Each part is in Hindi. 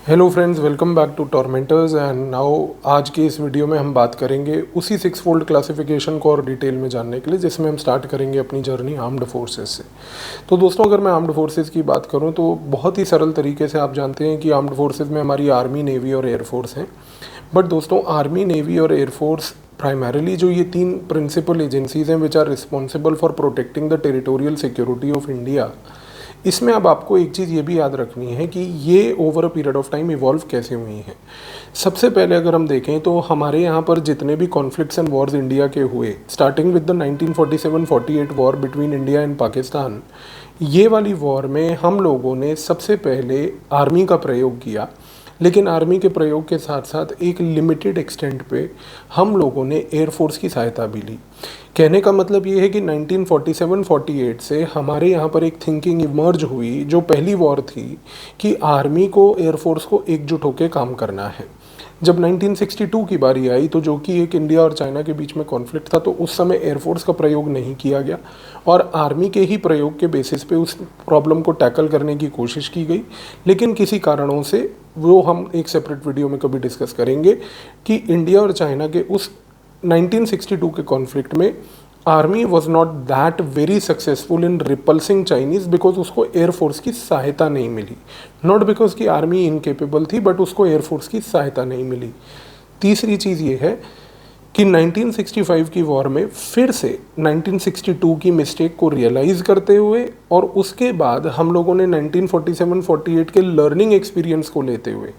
Hello friends, welcome back to tormentors and now आज के इस वीडियो में हम बात करेंगे उसी सिक्स फोल्ड क्लासिफिकेशन को और डिटेल में जानने के लिए, जिसमें हम स्टार्ट करेंगे अपनी जर्नी आर्म्ड फोर्सेस से। तो दोस्तों, अगर मैं आर्म्ड फोर्सेस की बात करूं तो बहुत ही सरल तरीके से आप जानते हैं कि आर्म्ड फोर्सेस में हमारी आर्मी, नेवी और एयरफोर्स हैं। बट दोस्तों, आर्मी, नेवी और एयरफोर्स प्राइमरीली जो ये तीन प्रिंसिपल एजेंसीज हैं which are responsible for protecting the territorial security of India, इसमें अब आपको एक चीज़ ये भी याद रखनी है कि ये over a period of time evolve कैसे हुई हैं। सबसे पहले अगर हम देखें तो हमारे यहाँ पर जितने भी कॉन्फ्लिक्ट्स एंड वॉर्स इंडिया के हुए, starting with the 1947-48 war between India and Pakistan, ये वाली वॉर में हम लोगों ने सबसे पहले आर्मी का प्रयोग किया। लेकिन आर्मी के प्रयोग के साथ साथ एक लिमिटेड एक्सटेंट पे हम लोगों ने एयरफोर्स की सहायता भी ली। कहने का मतलब ये है कि 1947-48 से हमारे यहाँ पर एक थिंकिंग इमर्ज हुई, जो पहली वॉर थी, कि आर्मी को, एयरफोर्स को एकजुट होकर काम करना है। जब 1962 की बारी आई, तो जो कि एक इंडिया और चाइना के बीच में कॉन्फ्लिक्ट था, तो उस समय एयरफोर्स का प्रयोग नहीं किया गया और आर्मी के ही प्रयोग के बेसिस पे उस प्रॉब्लम को टैकल करने की कोशिश की गई। लेकिन किसी कारणों से, वो हम एक सेपरेट वीडियो में कभी डिस्कस करेंगे, कि इंडिया और चाइना के उस 1962 के कॉन्फ्लिक्ट में army was not that very successful in repulsing Chinese, because उसको एयरफोर्स की सहायता नहीं मिली। नॉट बिकॉज कि आर्मी इनकेपेबल थी, बट उसको एयरफोर्स की सहायता नहीं मिली। तीसरी चीज़ ये है कि 1965 की वॉर में फिर से 1962 की मिस्टेक को रियलाइज़ करते हुए और उसके बाद हम लोगों ने 1947-48 के लर्निंग एक्सपीरियंस को लेते हुए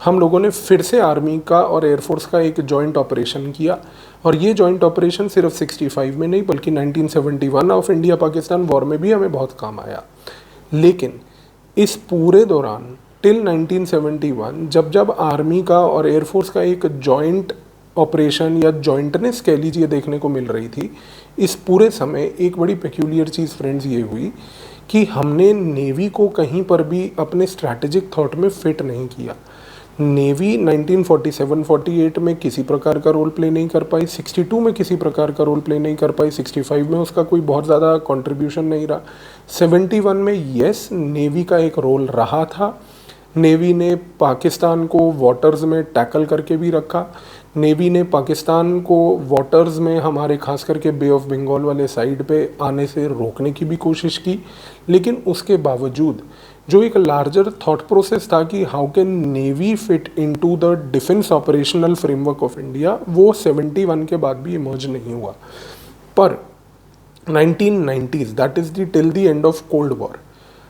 हम लोगों ने फिर से आर्मी का और एयरफोर्स का एक जॉइंट ऑपरेशन किया। और ये जॉइंट ऑपरेशन सिर्फ 65 में नहीं, बल्कि 1971 ऑफ इंडिया पाकिस्तान वॉर में भी हमें बहुत काम आया। लेकिन इस पूरे दौरान टिल 1971, जब जब आर्मी का और एयरफोर्स का एक जॉइंट ऑपरेशन या जॉइंटनेस कह लीजिए देखने को मिल रही थी, इस पूरे समय एक बड़ी पेक्यूलियर चीज़ फ्रेंड्स ये हुई कि हमने नेवी को कहीं पर भी अपने स्ट्रैटेजिक थॉट में फिट नहीं किया। नेवी 1947-48 में किसी प्रकार का रोल प्ले नहीं कर पाई, 62 में किसी प्रकार का रोल प्ले नहीं कर पाई, 65 में उसका कोई बहुत ज़्यादा कंट्रीब्यूशन नहीं रहा। 71 में यस, नेवी का एक रोल रहा था। नेवी ने पाकिस्तान को वाटर्स में टैकल करके भी रखा। नेवी ने पाकिस्तान को वाटर्स में हमारे खास करके बे ऑफ बंगाल वाले साइड पे आने से रोकने की भी कोशिश की। लेकिन उसके बावजूद जो एक लार्जर थॉट प्रोसेस था कि how can navy fit into the defence operational framework of India, वो 71 के बाद भी इमर्ज नहीं हुआ। पर 1990s, that is the till the end of cold war,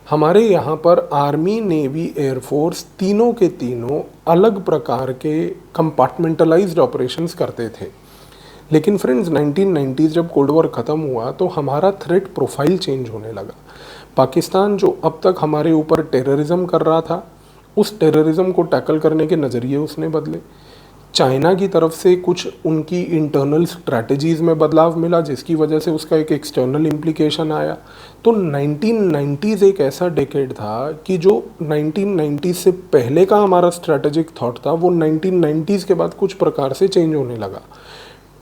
हमारे यहाँ पर आर्मी, नेवी, एयरफोर्स तीनों के तीनों अलग प्रकार के कंपार्टमेंटलाइज्ड ऑपरेशंस करते थे। लेकिन फ्रेंड्स, 1990s जब कोल्ड वॉर ख़त्म हुआ तो हमारा थ्रेट प्रोफाइल चेंज होने लगा। पाकिस्तान जो अब तक हमारे ऊपर टेररिज्म कर रहा था, उस टेररिज्म को टैकल करने के नज़रिए उसने बदले। चाइना की तरफ से कुछ उनकी इंटरनल स्ट्रैटेजीज़ में बदलाव मिला, जिसकी वजह से उसका एक एक्सटर्नल इम्प्लीकेशन आया। तो 1990s एक ऐसा डेकेड था कि जो 1990s से पहले का हमारा स्ट्रैटेजिक थॉट था, वो 1990s के बाद कुछ प्रकार से चेंज होने लगा।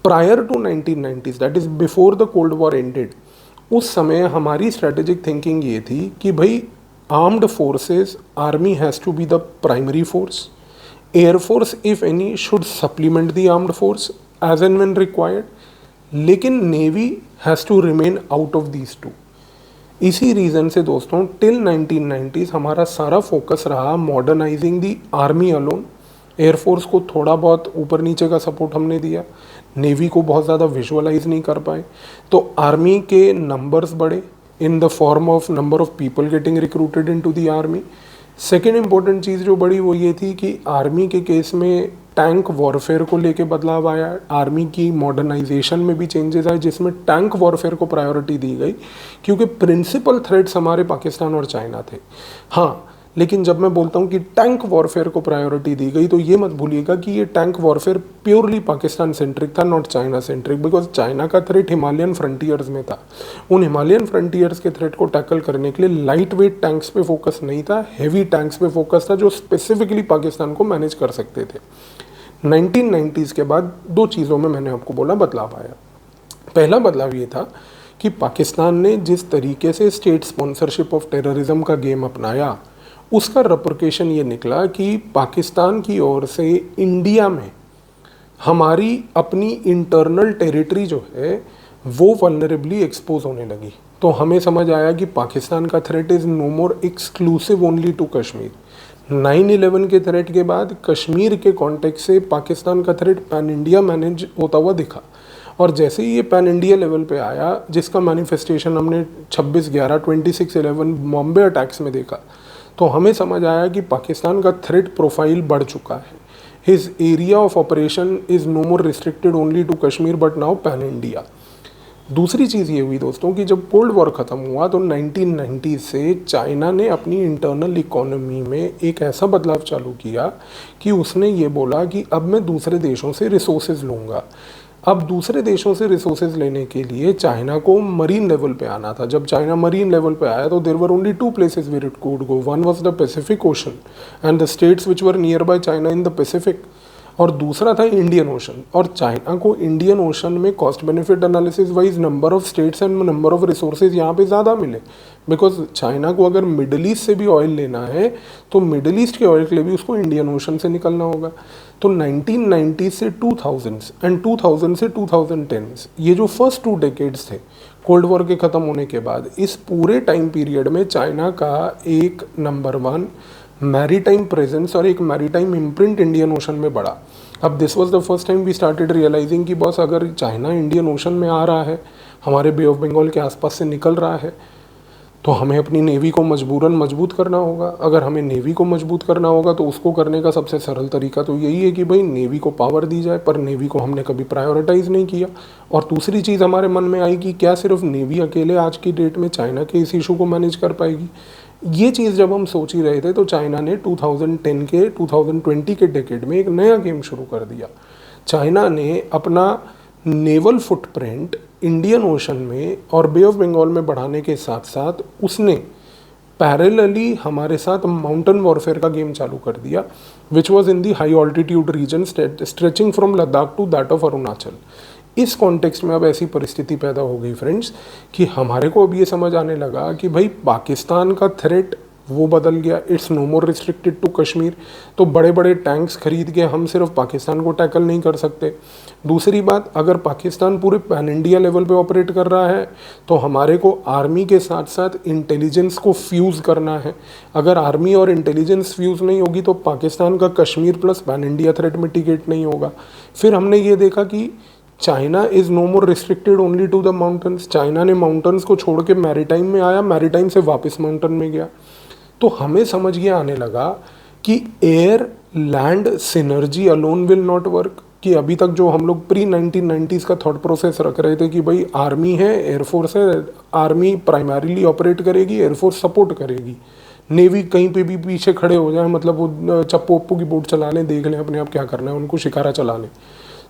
Prior to 1990s, that is before the cold war ended, उस समय हमारी स्ट्रैटेजिक थिंकिंग ये थी कि भाई, armed forces, army has to be the primary force, air force if any should supplement the armed force as and when required, लेकिन navy has to remain out of these two. इसी रीज़न से दोस्तों, टिल 1990s हमारा सारा फोकस रहा modernising the army alone. Air force को थोड़ा बहुत ऊपर नीचे का सपोर्ट हमने दिया, नेवी को बहुत ज़्यादा विजुअलाइज नहीं कर पाए। तो आर्मी के नंबर्स बढ़े in the form of number of people getting recruited into the army. Second important चीज़ जो बड़ी वो ये थी कि आर्मी के केस में टैंक वॉरफेयर को लेके बदलाव आया। आर्मी की मॉडर्नाइजेशन में भी चेंजेस आए, जिसमें टैंक वॉरफेयर को प्रायोरिटी दी गई, क्योंकि प्रिंसिपल थ्रेट्स हमारे पाकिस्तान और चाइना थे। हाँ, लेकिन जब मैं बोलता हूँ कि टैंक वॉरफेयर को प्रायोरिटी दी गई, तो ये मत भूलिएगा कि ये tank warfare purely Pakistan centric था, not China centric, because China का थ्रेट हिमालयन फ्रंटियर्स में था। उन हिमालयन फ्रंटियर्स के थ्रेट को टैकल करने के लिए लाइट वेट टैंक्स पे फोकस नहीं था, हैवी टैंक्स पे फोकस था, जो स्पेसिफिकली पाकिस्तान को मैनेज कर सकते थे। 1990s के बाद दो चीज़ों में मैंने आपको बोला बदलाव आया। पहला बदलाव ये था कि पाकिस्तान ने जिस तरीके से स्टेट स्पॉन्सरशिप ऑफ टेररिज्म का गेम अपनाया, उसका रेपरकेशन ये निकला कि पाकिस्तान की ओर से इंडिया में हमारी अपनी इंटरनल टेरिटरी जो है वो वल्नरेबली एक्सपोज होने लगी। तो हमें समझ आया कि पाकिस्तान का threat is no more exclusive only to Kashmir. 9/11 के थ्रेट के बाद कश्मीर के कॉन्टेक्स्ट से पाकिस्तान का थ्रेट पैन इंडिया मैनेज होता हुआ दिखा, और जैसे ही ये पैन इंडिया लेवल पे आया, जिसका मैनिफेस्टेशन हमने 26/11/26/11 बॉम्बे अटैक्स में देखा, तो हमें समझ आया कि पाकिस्तान का थ्रेट प्रोफाइल बढ़ चुका है। His area of operation is no more restricted only to Kashmir but now pan India. दूसरी चीज़ ये हुई दोस्तों कि जब कोल्ड वॉर ख़त्म हुआ तो 1990 से चाइना ने अपनी इंटरनल इकोनॉमी में एक ऐसा बदलाव चालू किया कि उसने ये बोला कि अब मैं दूसरे देशों से रिसोर्सेज लूँगा। अब दूसरे देशों से रिसोर्सेज लेने के लिए चाइना को मरीन लेवल पे आना था। जब चाइना मरीन लेवल पे आया तो there were only two places where it could go, one was the Pacific ocean and the states which were near by China in the Pacific, और दूसरा था इंडियन ओशन। और चाइना को इंडियन ओशन में cost benefit analysis wise number of states and number of resources यहाँ पे ज़्यादा मिले, बिकॉज चाइना को अगर मिडल ईस्ट से भी ऑयल लेना है तो मिडल ईस्ट के ऑयल के लिए भी उसको इंडियन ओशन से निकलना होगा। तो 1990 से 2000 एंड 2000 से 2010 ये जो फर्स्ट 2 डेकेड्स थे कोल्ड वॉर के ख़त्म होने के बाद, इस पूरे टाइम पीरियड में चाइना का एक नंबर 1 मैरीटाइम प्रेजेंस और एक मैरीटाइम इम्प्रिंट इंडियन ओशन में बढ़ा। अब this was the first time we started realizing कि बस अगर चाइना इंडियन ओशन में आ रहा है, हमारे बे ऑफ बंगाल के आसपास से निकल रहा है, तो हमें अपनी नेवी को मजबूरन मजबूत करना होगा। अगर हमें नेवी को मजबूत करना होगा तो उसको करने का सबसे सरल तरीका तो यही है कि भाई नेवी को पावर दी जाए, पर नेवी को हमने कभी प्रायोरिटाइज़ नहीं किया। और दूसरी चीज़ हमारे मन में आई कि क्या सिर्फ नेवी अकेले आज की डेट में चाइना के इस इशू को मैनेज कर पाएगी। ये चीज़ जब हम सोच ही रहे थे तो चाइना ने 2010 के 2020 के डेकेड में एक नया गेम शुरू कर दिया। चाइना ने अपना नेवल फुटप्रिंट इंडियन ओशन में और बे ऑफ बंगाल में बढ़ाने के साथ साथ उसने पैरेलली हमारे साथ माउंटेन वॉरफेयर का गेम चालू कर दिया, which was in the high altitude region stretching from Ladakh to that of Arunachal. इस कॉन्टेक्स्ट में अब ऐसी परिस्थिति पैदा हो गई फ्रेंड्स कि हमारे को अब ये समझ आने लगा कि भाई पाकिस्तान का थ्रेट वो बदल गया, it's no more restricted to Kashmir. तो बड़े बड़े टैंक्स खरीद के हम सिर्फ पाकिस्तान को टैकल नहीं कर सकते। दूसरी बात, अगर पाकिस्तान पूरे पैन इंडिया लेवल पे ऑपरेट कर रहा है तो हमारे को आर्मी के साथ साथ इंटेलिजेंस को फ्यूज़ करना है। अगर आर्मी और इंटेलिजेंस फ्यूज़ नहीं होगी तो पाकिस्तान का Kashmir plus pan India threat mitigate नहीं होगा। फिर हमने ये देखा कि China is no more restricted only to the mountains. China ने माउंटेन्स को छोड़ के मैरीटाइम में आया, मैरीटाइम से वापस माउंटेन में गया। तो हमें समझ ये आने लगा कि air land synergy alone will not work. कि अभी तक जो हम लोग प्री 1990s का थॉट प्रोसेस रख रहे थे कि भाई आर्मी है, एयरफोर्स है, आर्मी प्राइमरीली ऑपरेट करेगी, एयरफोर्स सपोर्ट करेगी, नेवी कहीं पे भी पीछे खड़े हो जाए, मतलब वो चप्पू वप्पू की बोट चला लें, देख लें अपने आप क्या करना है, उनको शिकारा चला लें।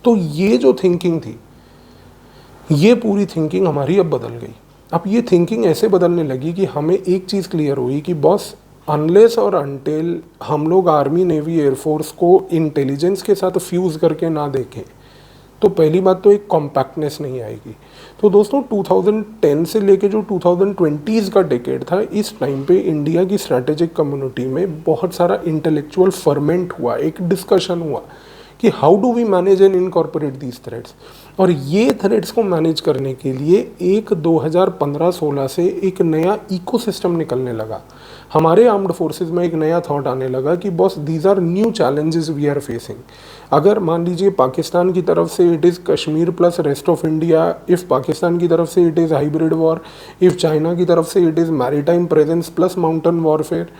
तो ये जो थिंकिंग थी, ये पूरी थिंकिंग हमारी अब बदल गई। अब ये थिंकिंग ऐसे बदलने लगी कि हमें एक चीज़ क्लियर हुई कि बॉस अनलेस और अनटिल हम लोग आर्मी नेवी एयरफोर्स को इंटेलिजेंस के साथ फ्यूज़ करके ना देखें तो पहली बात तो एक कॉम्पैक्टनेस नहीं आएगी। तो दोस्तों 2010 से लेके जो 2020s का डेकेड था, इस टाइम पे इंडिया की स्ट्रैटेजिक कम्युनिटी में बहुत सारा इंटेलेक्चुअल फर्मेंट हुआ, एक डिस्कशन हुआ कि how do we manage and incorporate these threads. और ये थ्रेड्स को मैनेज करने के लिए एक 2015-16 से एक नया इकोसिस्टम निकलने लगा। हमारे आर्म्ड फोर्सेस में एक नया थॉट आने लगा कि boss these are new challenges we are facing. अगर मान लीजिए पाकिस्तान की तरफ से it is Kashmir plus rest of India, if Pakistan की तरफ से it is hybrid war, if China की तरफ से it is maritime presence plus mountain warfare,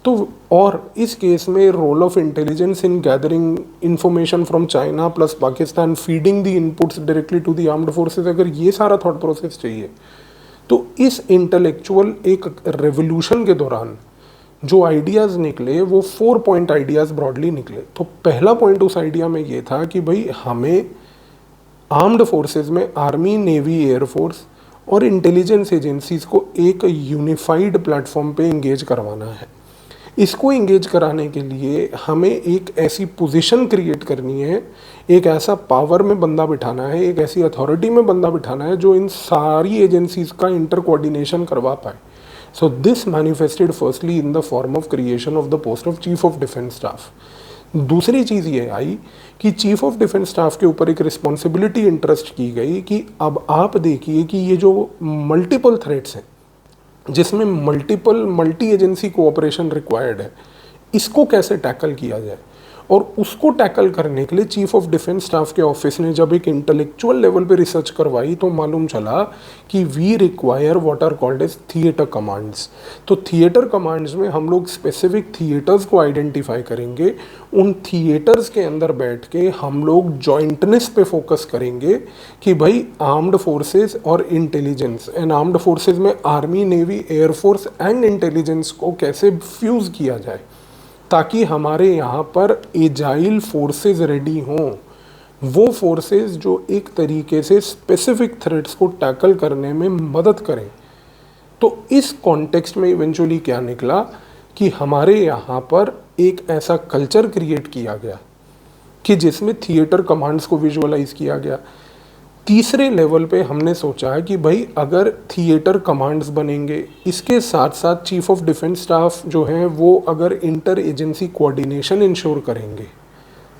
तो और इस केस में role of intelligence in gathering information from China plus Pakistan feeding the inputs directly to the armed forces, अगर ये सारा थॉट प्रोसेस चाहिए तो इस इंटेलेक्चुअल एक रेवोल्यूशन के दौरान जो आइडियाज़ निकले वो 4 पॉइंट आइडियाज़ ब्रॉडली निकले। तो पहला पॉइंट उस आइडिया में ये था कि भाई हमें आर्म्ड फोर्सेस में आर्मी नेवी एयरफोर्स और इंटेलिजेंस एजेंसीज़ को एक यूनिफाइड प्लेटफॉर्म पे इंगेज करवाना है। इसको इंगेज कराने के लिए हमें एक ऐसी पोजीशन क्रिएट करनी है, एक ऐसा पावर में बंदा बिठाना है, एक ऐसी अथॉरिटी में बंदा बिठाना है जो इन सारी एजेंसीज़ का इंटर कोऑर्डिनेशन करवा पाए। So this manifested firstly in the form of creation of the post of Chief of Defence Staff. दूसरी चीज़ ये आई कि चीफ ऑफ डिफेंस स्टाफ के ऊपर एक रिस्पॉन्सिबिलिटी इंटरेस्ट की गई कि अब आप देखिए कि ये जो मल्टीपल थ्रेट्स हैं जिसमें मल्टी एजेंसी कोऑपरेशन रिक्वायर्ड है, इसको कैसे टैकल किया जाए। और उसको टैकल करने के लिए चीफ ऑफ डिफेंस स्टाफ के ऑफिस ने जब एक इंटेलेक्चुअल लेवल पे रिसर्च करवाई तो मालूम चला कि we require what are called as theatre commands. तो थिएटर कमांड्स में हम लोग स्पेसिफिक थिएटर्स को आइडेंटिफाई करेंगे, उन थिएटर्स के अंदर बैठ के हम लोग जॉइंटनेस पे फोकस करेंगे कि भाई आर्म्ड फोर्सेस और इंटेलिजेंस, एंड आर्म्ड फोर्सेस में army, navy, air force and intelligence को कैसे फ्यूज़ किया जाए ताकि हमारे यहाँ पर एजाइल फोर्सेस रेडी हों, वो फोर्सेस जो एक तरीके से स्पेसिफिक थ्रेट्स को टैकल करने में मदद करें। तो इस कॉन्टेक्स्ट में इवेंचुअली क्या निकला कि हमारे यहाँ पर एक ऐसा कल्चर क्रिएट किया गया कि जिसमें थिएटर कमांड्स को विजुअलाइज किया गया। तीसरे लेवल पे हमने सोचा है कि भाई अगर थिएटर कमांड्स बनेंगे, इसके साथ साथ चीफ ऑफ डिफेंस स्टाफ जो हैं वो अगर इंटर एजेंसी कोऑर्डिनेशन इंश्योर करेंगे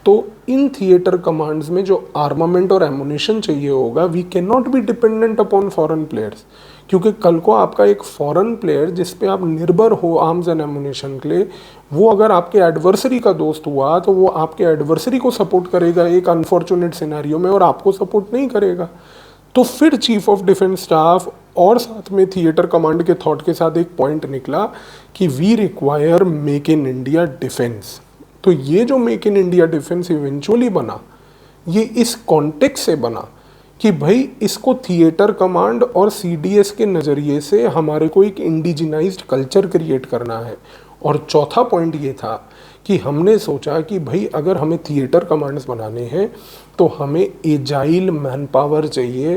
तो इन थिएटर कमांड्स में जो आर्मामेंट और एमुनिशन चाहिए होगा, we can not be dependent upon foreign players, क्योंकि कल को आपका एक फॉरेन प्लेयर जिस पे आप निर्भर हो आर्म्स एंड एमुनिशन के लिए, वो अगर आपके एडवर्सरी का दोस्त हुआ तो वो आपके एडवर्सरी को सपोर्ट करेगा एक अनफॉर्चुनेट सिनेरियो में और आपको सपोर्ट नहीं करेगा। तो फिर चीफ ऑफ डिफेंस स्टाफ और साथ में थिएटर कमांड के थॉट के साथ एक पॉइंट निकला कि we require make in India defence. तो ये जो make in India defence eventually बना, ये इस कॉन्टेक्स्ट से बना कि भाई इसको थिएटर कमांड और सीडीएस के नज़रिए से हमारे को एक इंडिजिनाइज्ड कल्चर क्रिएट करना है। और चौथा पॉइंट ये था कि हमने सोचा कि भाई अगर हमें थिएटर कमांड्स बनाने हैं तो हमें एजाइल मैन पावर चाहिए,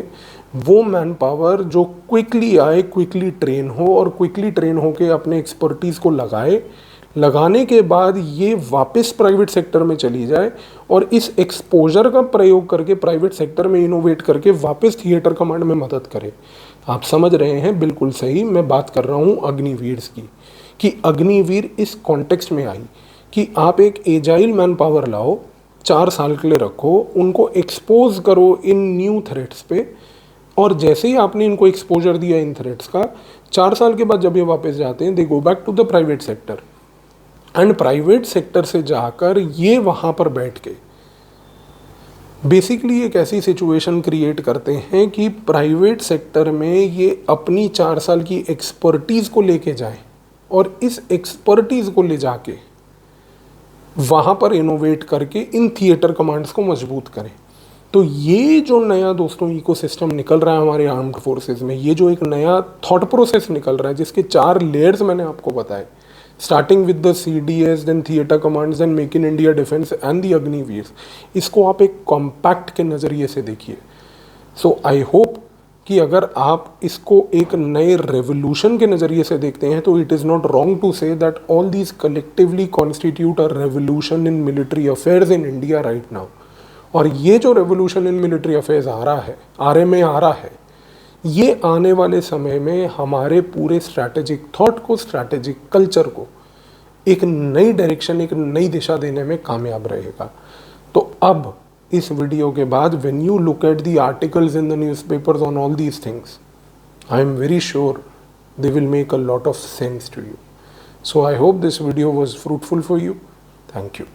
वो मैन पावर जो क्विकली आए, क्विकली ट्रेन हो और क्विकली ट्रेन होके अपने एक्सपर्टीज़ को लगाने के बाद ये वापस प्राइवेट सेक्टर में चली जाए और इस एक्सपोजर का प्रयोग करके प्राइवेट सेक्टर में इनोवेट करके वापस थिएटर कमांड में मदद करे। आप समझ रहे हैं, बिल्कुल सही। मैं बात कर रहा हूँ अग्निवीर की, कि अग्निवीर इस कॉन्टेक्स्ट में आई कि आप एक एजाइल मैन पावर लाओ, 4 साल के लिए रखो, उनको एक्सपोज करो इन न्यू थ्रेट्स पे, और जैसे ही आपने इनको एक्सपोजर दिया इन थ्रेट्स का, 4 साल के बाद जब ये वापस जाते हैं, they go back to the private sector, and private sector से जाकर ये वहाँ पर बैठ के बेसिकली एक ऐसी सिचुएशन क्रिएट करते हैं कि प्राइवेट सेक्टर में ये अपनी 4 साल की एक्सपर्टीज़ को लेके जाएं और इस एक्सपर्टीज़ को ले जाके वहाँ पर इनोवेट करके इन थिएटर कमांड्स को मजबूत करें। तो ये जो नया दोस्तों इकोसिस्टम निकल रहा है हमारे आर्म्ड फोर्सेस में, ये जो एक नया थॉट प्रोसेस निकल रहा है जिसके 4 लेयर्स मैंने आपको बताए, starting with the CDS, then theatre commands, then make in India defence and the Agniveer, इसको आप एक कॉम्पैक्ट के नज़रिए से देखिए। सो आई होप कि अगर आप इसको एक नए रेवोल्यूशन के नज़रिए से देखते हैं तो it is not wrong to say that all these collectively constitute a revolution in military affairs in India right now. और ये जो रेवोल्यूशन इन मिलिट्री अफेयर्स आ रहा है, ये आने वाले समय में हमारे पूरे स्ट्रैटेजिक थॉट को, स्ट्रैटेजिक कल्चर को एक नई डायरेक्शन, एक नई दिशा देने में कामयाब रहेगा। तो अब इस वीडियो के बाद when you look at the articles in the newspapers on all these things, I am very sure they will make a lot of sense to you. So I hope this video was fruitful for you. Thank you.